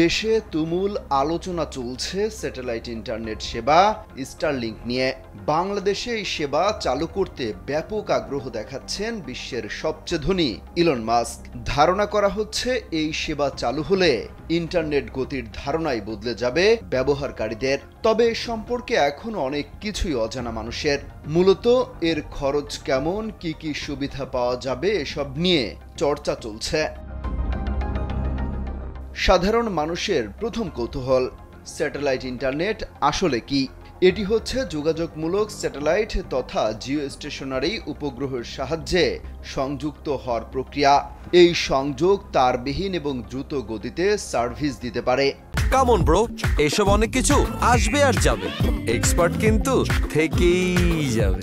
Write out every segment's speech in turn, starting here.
দেশে তুমুল আলোচনা চলছে স্যাটেলাইট ইন্টারনেট সেবা স্টারলিংক নিয়ে। বাংলাদেশে এই সেবা চালু করতে ব্যাপক আগ্রহ দেখাচ্ছেন বিশ্বের সবচেয়ে ধনী ইলন মাস্ক। ধারণা করা হচ্ছে এই সেবা চালু হলে ইন্টারনেট গতির ধারণাই বদলে যাবে ব্যবহারকারীদের। তবে এ সম্পর্কে এখনো অনেক কিছুই অজানা মানুষের। মূলত এর খরচ কেমন, কি কি সুবিধা পাওয়া যাবে এসব নিয়ে চর্চা চলছে। সাধারণ মানুষের প্রথম কৌতূহল, স্যাটেলাইট ইন্টারনেট আসলে কি? এটি হচ্ছে যোগাযোগমূলক স্যাটেলাইট তথা জিও স্টেশনারি উপগ্রহের সাহায্যে সংযুক্ত হওয়ার প্রক্রিয়া। এই সংযোগ তারবিহীন এবং দ্রুত গতিতে সার্ভিস দিতে পারে। কামন ব্রো, এসব অনেক কিছু আসবে আর যাবে, এক্সপার্ট কিন্তু থেকেই যাবে।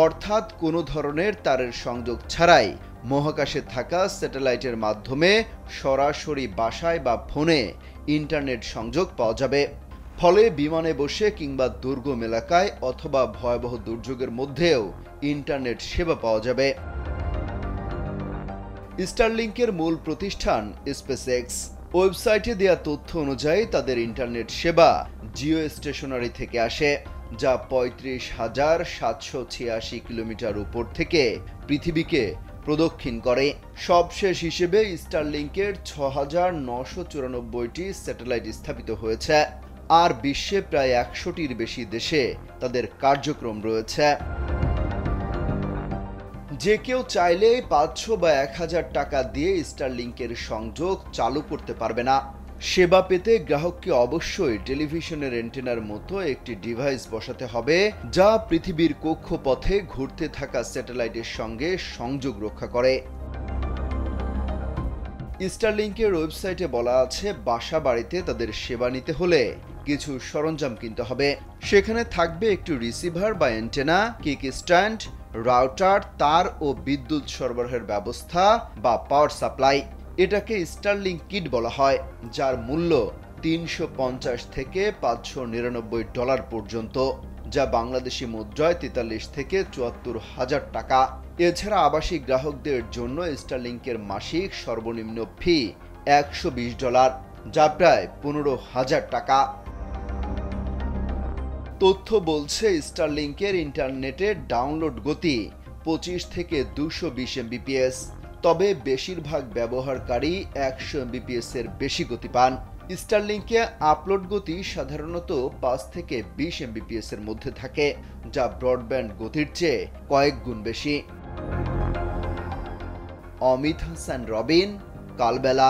অর্থাৎ কোনো ধরনের তারের সংযোগ ছাড়াই মহাকাশে থাকা স্যাটেলাইটের মাধ্যমে সরাসরি বাসায় বা ফোনে ইন্টারনেট সংযোগ পাওয়া যাবে। ফলে বিমানে বসে কিংবা দুর্গম এলাকায় অথবা ভয়াবহ দুর্যোগের মধ্যেও ইন্টারনেট সেবা পাওয়া যাবে। স্টারলিংকের মূল প্রতিষ্ঠান স্পেসএক্স। ওয়েবসাইটে দেয়া তথ্য অনুযায়ী তাদের ইন্টারনেট সেবা জিও স্টেশনারি থেকে আসে, যা ৩৫,৭৮৬ কিলোমিটার উপর থেকে পৃথিবীকে প্রদক্ষিণ করে। সবশেষ হিসেবে স্টারলিংকের ৬,৯৯৪টি স্যাটেলাইট স্থাপিত হয়েছে, আর বিশ্বে প্রায় ১০০টির বেশি দেশে তাদের কার্যক্রম রয়েছে। যে কেউ চাইলে ৫০০ বা ১,০০০ টাকা দিয়ে স্টারলিংকের সংযোগ চালু করতে পারবে না। সেবা পেতে গ্রাহককে অবশ্যই টেলিভিশনের অ্যান্টেনার মতো একটি ডিভাইস বসাতে হবে, যা পৃথিবীর কক্ষপথে ঘুরতে থাকা স্যাটেলাইটের সঙ্গে সংযোগ রক্ষা করে। স্টারলিংকের ওয়েবসাইটে বলা আছে, বাসা বাড়িতে তাদের সেবা নিতে হলে কিছু সরঞ্জাম কিনতে হবে। সেখানে থাকবে একটি রিসিভার বা অ্যান্টেনা, কিক স্ট্যান্ড, রাউটার, তার ও বিদ্যুৎ সরবরাহের ব্যবস্থা বা পাওয়ার সাপ্লাই। এটাকে স্টারলিংক কিট বলা হয়, যার মূল্য ৩৫০ থেকে $৫৯৯ পর্যন্ত, যা বাংলাদেশি মুদ্রায় ৪৩ থেকে ৭৪,০০০ টাকা। এছাড়া আবাসিক গ্রাহকদের জন্য স্টারলিংকের মাসিক সর্বনিম্ন ফি $১২০, যা প্রায় ১৫,০০০ টাকা। তথ্য বলছে স্টারলিংকের ইন্টারনেটের ডাউনলোড গতি ২৫ থেকে ২২০ MBPS, তবে বেশিরভাগ ব্যবহারকারী ১০০ MBPS এর বেশি গতি পান। স্টারলিংকে আপলোড গতি সাধারণত ৫ থেকে ২০ MBPS এর মধ্যে থাকে, যা ব্রডব্যান্ড গতির চেয়ে কয়েক গুণ বেশি। অমিত হাসান রবিন, কালবেলা।